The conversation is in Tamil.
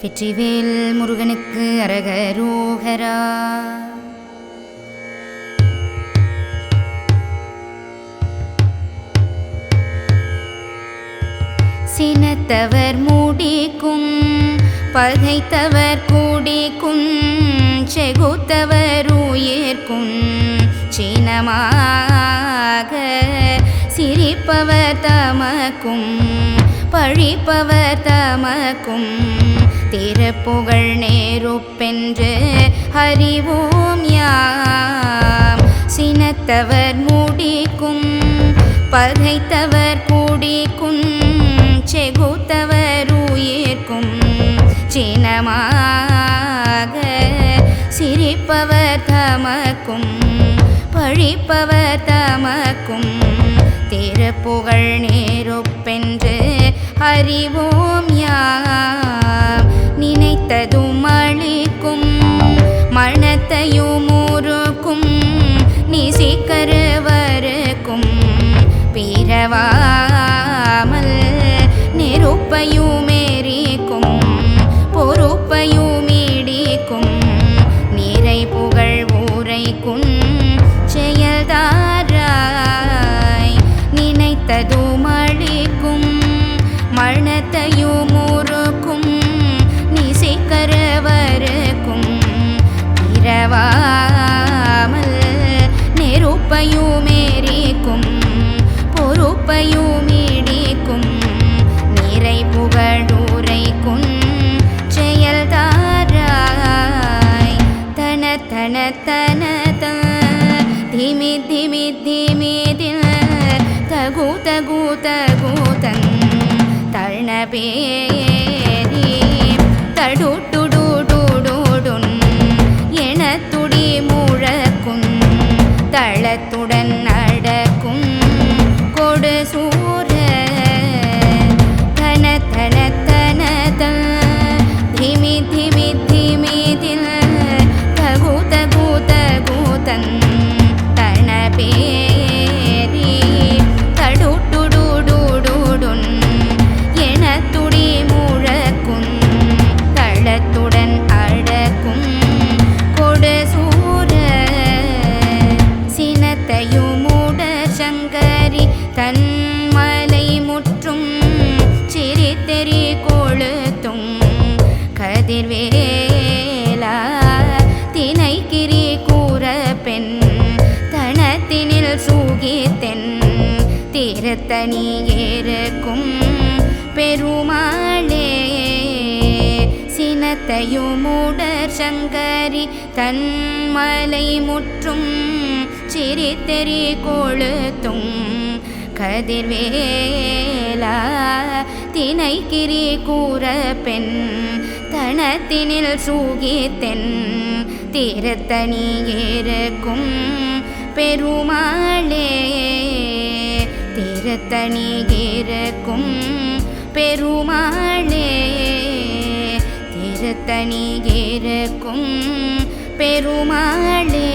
வெற்றிவேல் முருகனுக்கு அரகரோகரா. சினத்தவர் மூடிக்கும் பகைத்தவர் கூடிக்கும் செகுத்தவர் உயிர்க்கும் சினமாக சிரிப்பவர் தமக்கும் பழிப்பவர் தமக்கும் திருப்புகழ் நேருப்பென்று அறிவோம் யாம். சினத்தவர் மூடிக்கும் பகைத்தவர் கூடிக்கும் செகுத்தவர் உயிர்க்கும் சினமாக சிரிப்பவர் தமக்கும் பழிப்பவர் தமக்கும் திருப்புகழ் நேருப்பென்று அறிவோம் யாம். நினைத்ததும் அளிக்கும் மனத்தையும் ஊருக்கும் நிசிக்கருவருக்கும் பிறவாமல் நெருப்பையும் எரிக்கும் பொறுப்பையும் இடிக்கும் நிறை புகழ் ஊரைக்கும் செயல்தாராய். நினைத்ததும் அளிக்கும் மனத்தையும் ஊருக்கும் நிசிக்கருவருக்கும் பிறவாமல் நெருப்பையும் எரிக்கும் பொறுப்பையும் இடிக்கும் நிறை புகழூரைக்கும் செயல்தாராய். தன தன தன திமி திமி திமிதில் தகு தகு தகுதன் தழ்நபேரி தடுடுடுடுடுடுன் என துடி முழக்கும் தளத்துடன் நடக்கும் கொடு சூர தன தன தன திமி திமி திமிதில் தகு தகு தகுதன் தழ்நபேரி தடுடுடுடுடுடுன் என துடி முழக்கும் தளத்துடன் அடக்கும் கொடு சூர. சினத்தையும் உடற் சங்கரி தன் மலை முற்றும் சிரித்தெறி கொளுத்தும் கதிர்வேலா தினைக்கிரி கூற பெண் தனத்தினில் சூகித்தென் திருத்தணி ஏறுக்கும் பெருமாளே. சினத்தையும் உடற் சங்கரி தன் மலை முற்றும் சிரித்தெறி கொளுத்தும் கதிர்வேலா தினைக்கிரி கூற பெண் தனத்தினில் சூகித்தென் திருத்தணி ஏறுக்கும் பெருமாளே. திருத்தணி ஏறுக்கும் பெருமாளே. திருத்தணி ஏறுக்கும் பெருமாளே.